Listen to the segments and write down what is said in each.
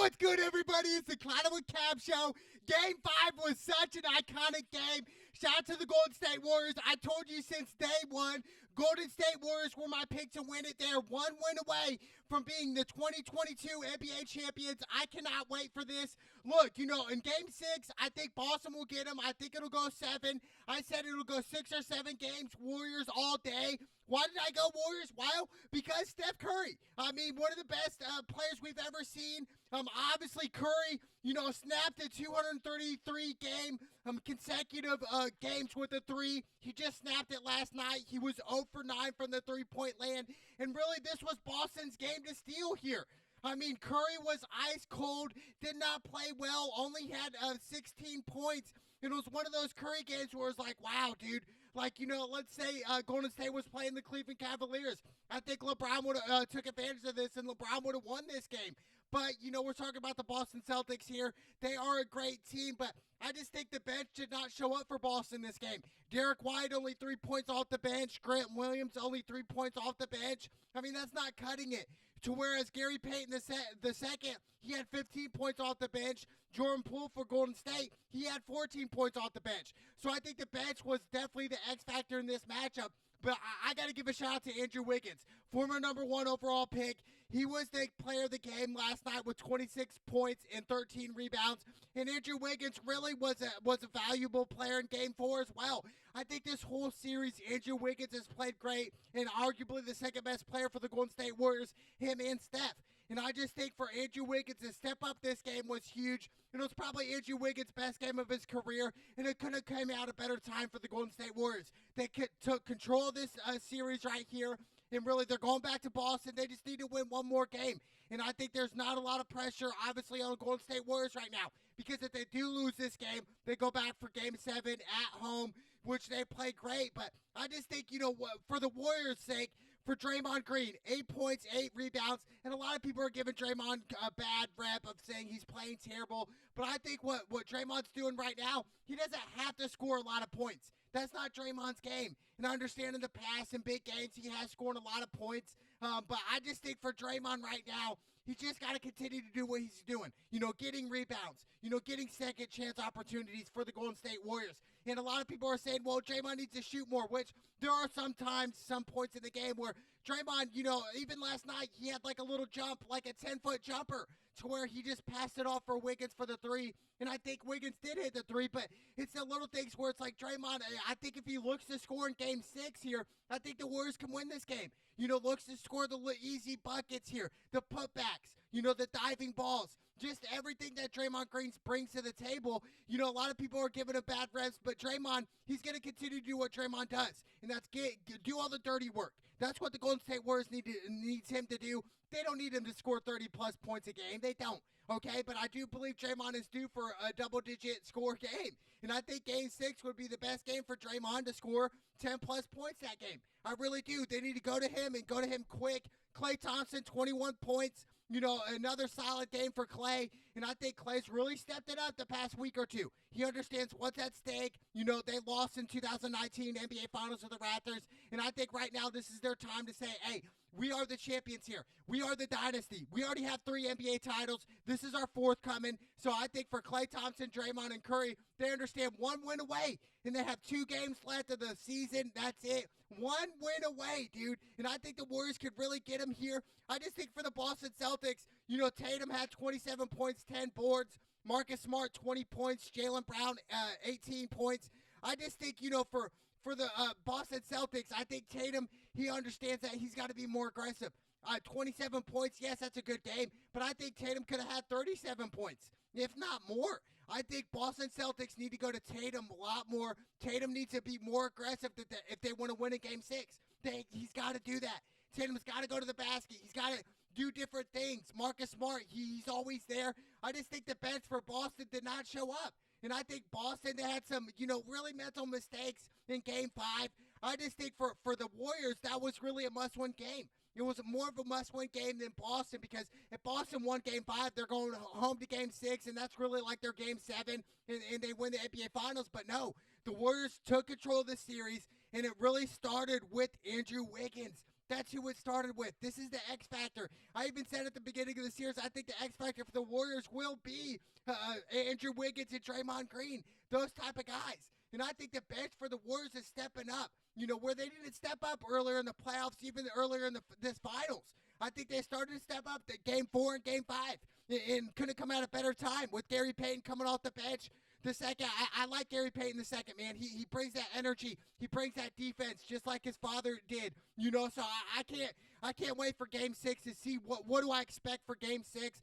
What's good, everybody? It's the Cloudwood Cab Show. Game 5 was such an iconic game. Shout out to the Golden State Warriors. I told you since day one, Golden State Warriors were my pick to win it. They're one win away from being the 2022 NBA champions. I cannot wait for this. Look, in Game 6, I think Boston will get them. I think it'll go 7. I said it'll go 6 or 7 games. Warriors all day. Why did I go Warriors? Well, because Steph Curry. I mean, one of the best players we've ever seen. Obviously, Curry, snapped a 233 game consecutive games with a 3. He just snapped it last night. He was 0 for 9 from the three-point land. And really, this was Boston's game to steal here. I mean, Curry was ice cold, did not play well, only had 16 points. It was one of those Curry games where it's like, wow, dude. Like, let's say Golden State was playing the Cleveland Cavaliers. I think LeBron would have took advantage of this, and LeBron would have won this game. But, we're talking about the Boston Celtics here. They are a great team, but I just think the bench did not show up for Boston this game. Derek White, only 3 points off the bench. Grant Williams, only 3 points off the bench. I mean, that's not cutting it. To whereas Gary Payton the second, he had 15 points off the bench. Jordan Poole for Golden State, he had 14 points off the bench. So I think the bench was definitely the X factor in this matchup. But I got to give a shout out to Andrew Wiggins, former number 1 overall pick. He was the player of the game last night with 26 points and 13 rebounds. And Andrew Wiggins really was a valuable player in Game 4 as well. I think this whole series, Andrew Wiggins has played great and arguably the second best player for the Golden State Warriors, him and Steph. And I just think for Andrew Wiggins to step up this game was huge. And it was probably Andrew Wiggins' best game of his career, and it couldn't have come out a better time for the Golden State Warriors. They took control of this series right here, and really they're going back to Boston. They just need to win one more game. And I think there's not a lot of pressure, obviously, on the Golden State Warriors right now, because if they do lose this game, they go back for Game 7 at home, which they play great. But I just think, for the Warriors' sake, for Draymond Green, 8 points, 8 rebounds, and a lot of people are giving Draymond a bad rep of saying he's playing terrible, but I think what Draymond's doing right now, he doesn't have to score a lot of points. That's not Draymond's game, and I understand in the past in big games he has scored a lot of points, but I just think for Draymond right now, he's just got to continue to do what he's doing, getting rebounds, getting second chance opportunities for the Golden State Warriors. And a lot of people are saying, well, Draymond needs to shoot more, which there are sometimes some points in the game where Draymond, even last night, he had like a little jump, like a 10-foot jumper, to where he just passed it off for Wiggins for the 3. And I think Wiggins did hit the 3, but it's the little things where it's like Draymond, I think if he looks to score in Game 6 here, I think the Warriors can win this game. Looks to score the easy buckets here, the putbacks, the diving balls, just everything that Draymond Green brings to the table. A lot of people are giving him bad reps, but Draymond, he's going to continue to do what Draymond does, and that's do all the dirty work. That's what the Golden State Warriors needs him to do. They don't need him to score 30-plus points a game. They don't, okay? But I do believe Draymond is due for a double-digit score game. And I think Game 6 would be the best game for Draymond to score 10-plus points that game. I really do. They need to go to him and go to him quick. Klay Thompson, 21 points. Another solid game for Klay. And I think Klay's really stepped it up the past week or two. He understands what's at stake. They lost in 2019 NBA Finals to the Raptors. And I think right now this is their time to say, hey, we are the champions here. We are the dynasty. We already have 3 NBA titles. This is our 4th coming. So I think for Klay Thompson, Draymond, and Curry, they understand 1 win away. And they have 2 games left of the season. That's it. 1 win away, dude. And I think the Warriors could really get them here. I just think for the Boston Celtics, Tatum had 27 points, 10 boards. Marcus Smart, 20 points. Jaylen Brown, 18 points. I just think, for the Boston Celtics, I think Tatum, he understands that he's got to be more aggressive. 27 points, yes, that's a good game, but I think Tatum could have had 37 points, if not more. I think Boston Celtics need to go to Tatum a lot more. Tatum needs to be more aggressive if they want to win in Game 6. He's got to do that. Tatum's got to go to the basket. He's got to do different things. Marcus Smart, he's always there. I just think the bench for Boston did not show up. And I think Boston, they had some, really mental mistakes in Game 5. I just think for the Warriors, that was really a must-win game. It was more of a must-win game than Boston, because if Boston won Game 5, they're going home to Game 6, and that's really like their Game 7, and they win the NBA Finals. But no, the Warriors took control of the series, and it really started with Andrew Wiggins. That's who it started with. This is the X Factor. I even said at the beginning of the series, I think the X Factor for the Warriors will be Andrew Wiggins and Draymond Green, those type of guys. And I think the bench for the Warriors is stepping up. Where they didn't step up earlier in the playoffs, even earlier in this finals. I think they started to step up the game 4 and game 5 and couldn't come at a better time with Gary Payton coming off the bench. The second, I like Gary Payton the second, man. He brings that energy. He brings that defense just like his father did. So I can't wait for game 6 to see what do I expect for game 6.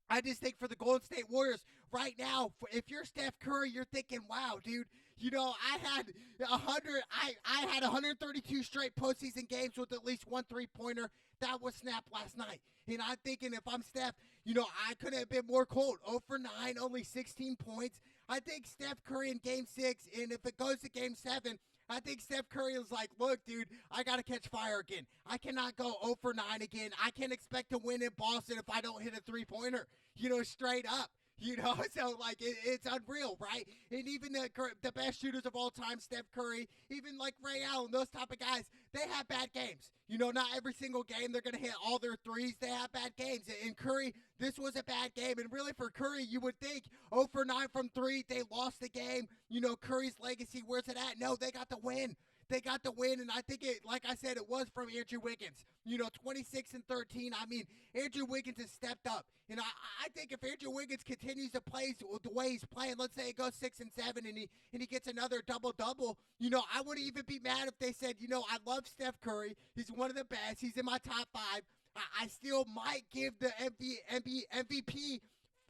I just think for the Golden State Warriors right now, if you're Steph Curry, you're thinking, wow, dude, I had 132 straight postseason games with at least one three-pointer. That was snapped last night. And I'm thinking if I'm Steph, I couldn't have been more cold. 0 for 9, only 16 points. I think Steph Curry in game 6, and if it goes to game 7, I think Steph Curry is like, look, dude, I got to catch fire again. I cannot go 0 for 9 again. I can't expect to win in Boston if I don't hit a three-pointer, straight up. So, it's unreal, right? And even the best shooters of all time, Steph Curry, even like Ray Allen, those type of guys, they have bad games. Not every single game they're going to hit all their threes. They have bad games. And Curry, this was a bad game. And really for Curry, you would think 0 for 9 from 3, they lost the game. Curry's legacy, where's it at? No, they got the win. They got the win, and I think like I said, it was from Andrew Wiggins. 26 and 13. I mean, Andrew Wiggins has stepped up. And I think if Andrew Wiggins continues to play the way he's playing, let's say it goes 6 and 7 and he gets another double-double, I wouldn't even be mad if they said, I love Steph Curry. He's one of the best. He's in my top 5. I still might give the MVP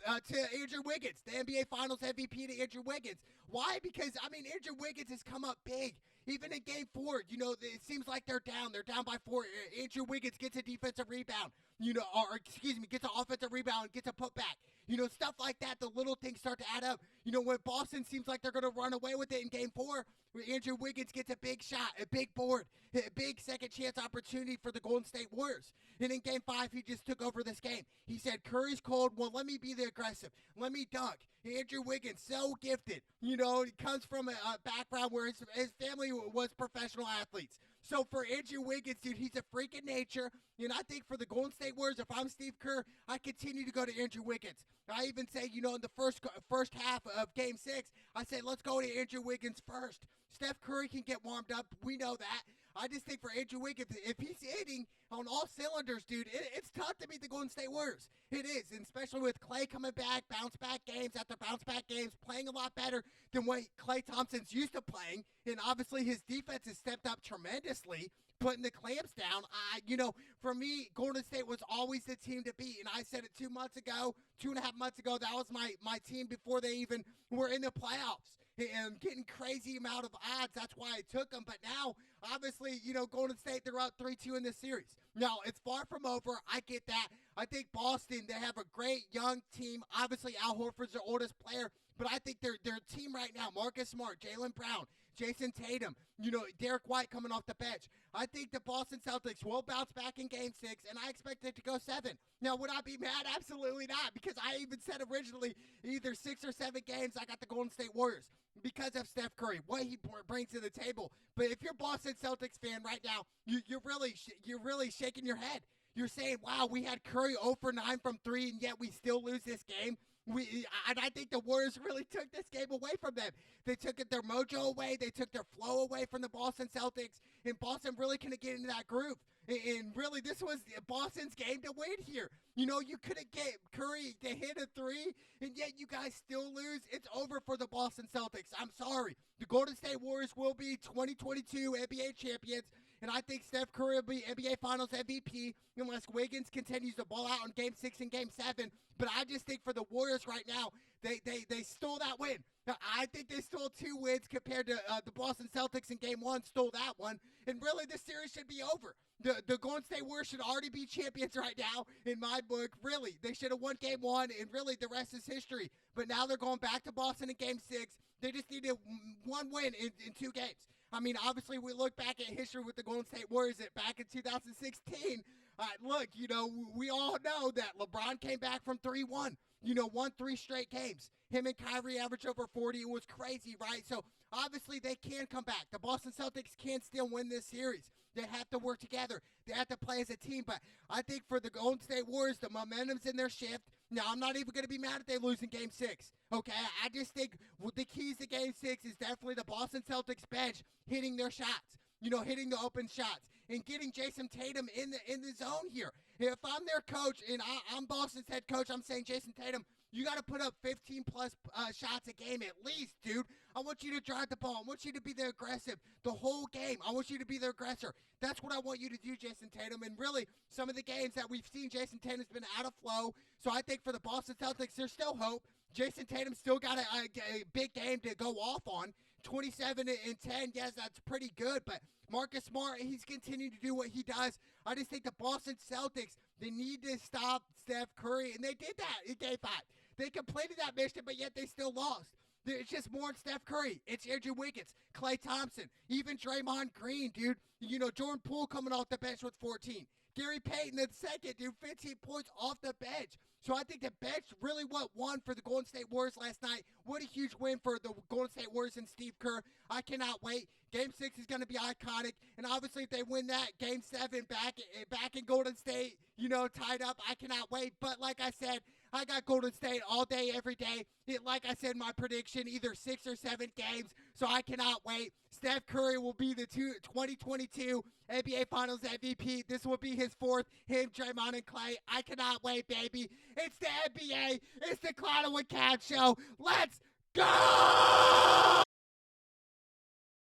to Andrew Wiggins, the NBA Finals MVP to Andrew Wiggins. Why? Because, Andrew Wiggins has come up big. Even in game 4, it seems like they're down. They're down by 4. Andrew Wiggins gets a defensive rebound, gets an offensive rebound, gets a putback. Stuff like that, the little things start to add up. When Boston seems like they're going to run away with it in game 4, Andrew Wiggins gets a big shot, a big board, a big second chance opportunity for the Golden State Warriors. And in game 5, he just took over this game. He said, Curry's cold. Well, let me be the aggressive. Let me dunk. Andrew Wiggins, so gifted. He comes from a background where his family was professional athletes. So for Andrew Wiggins, dude, he's a freak in nature. And I think for the Golden State Warriors, if I'm Steve Kerr, I continue to go to Andrew Wiggins. I even say, in the first half of game 6, I say, let's go to Andrew Wiggins first. Steph Curry can get warmed up. We know that. I just think for Andrew Wiggins, if he's hitting on all cylinders, dude, it's tough to beat the Golden State Warriors. It is, and especially with Klay coming back, bounce-back games after bounce-back games, playing a lot better than what Klay Thompson's used to playing. And obviously his defense has stepped up tremendously, putting the clamps down. For me, Golden State was always the team to beat. And I said it 2 months ago, 2.5 months ago, that was my team before they even were in the playoffs. And getting crazy amount of odds. That's why I took them. But now, obviously, Golden State, they're up 3-2 in this series. Now, it's far from over. I get that. I think Boston, they have a great young team. Obviously, Al Horford's their oldest player. But I think their team right now, Marcus Smart, Jaylen Brown, Jason Tatum, Derek White coming off the bench. I think the Boston Celtics will bounce back in game 6, and I expect it to go 7. Now, would I be mad? Absolutely not, because I even said originally either 6 or 7 games, I got the Golden State Warriors because of Steph Curry, what he brings to the table. But if you're a Boston Celtics fan right now, you're really shaking your head. You're saying, wow, we had Curry 0 for 9 from 3, and yet we still lose this game. I think the Warriors really took this game away from them. They took their mojo away. They took their flow away from the Boston Celtics, and Boston really couldn't get into that groove. And really, this was Boston's game to win here. You couldn't get Curry to hit a 3, and yet you guys still lose. It's over for the Boston Celtics. I'm sorry. The Golden State Warriors will be 2022 NBA champions. And I think Steph Curry will be NBA Finals MVP unless Wiggins continues to ball out in Game 6 and Game 7. But I just think for the Warriors right now, they stole that win. Now, I think they stole 2 wins compared to the Boston Celtics in Game 1 stole that one. And really, this series should be over. The Golden State Warriors should already be champions right now in my book. Really, they should have won Game 1, and really the rest is history. But now they're going back to Boston in Game 6. They just needed 1 win in 2 games. Obviously, we look back at history with the Golden State Warriors back in 2016. Look, we all know that LeBron came back from 3-1. Won 3 straight games. Him and Kyrie averaged over 40. It was crazy, right? So, obviously, they can come back. The Boston Celtics can still win this series. They have to work together. They have to play as a team. But I think for the Golden State Warriors, the momentum's in their shift. Now, I'm not even going to be mad if they lose in Game 6, okay? I just think the keys to Game 6 is definitely the Boston Celtics bench hitting their shots, hitting the open shots and getting Jason Tatum in the zone here. If I'm their coach and I'm Boston's head coach, I'm saying, Jason Tatum, you got to put up 15-plus shots a game at least, dude. I want you to drive the ball. I want you to be the aggressive the whole game. I want you to be the aggressor. That's what I want you to do, Jason Tatum. And really, some of the games that we've seen, Jason Tatum's been out of flow. So I think for the Boston Celtics, there's still hope. Jason Tatum still got a big game to go off on. 27 and 10, yes, that's pretty good. But Marcus Smart, he's continuing to do what he does. I just think the Boston Celtics, they need to stop Steph Curry. And they did that in Game 5. They completed that mission, but yet they still lost. It's just more than Steph Curry. It's Andrew Wiggins, Klay Thompson, even Draymond Green, dude. Jordan Poole coming off the bench with 14. Gary Payton the second, dude, 15 points off the bench. So I think the bench really what won for the Golden State Warriors last night. What a huge win for the Golden State Warriors and Steve Kerr. I cannot wait. Game 6 is going to be iconic. And obviously if they win that, Game 7 back in Golden State, tied up, I cannot wait. But like I said, I got Golden State all day, every day. Like I said, my prediction, either 6 or 7 games. So I cannot wait. Steph Curry will be the 2022 NBA Finals MVP. This will be his 4th. Him, Draymond, and Klay. I cannot wait, baby. It's the NBA. It's the Cloud with Cab Show. Let's go!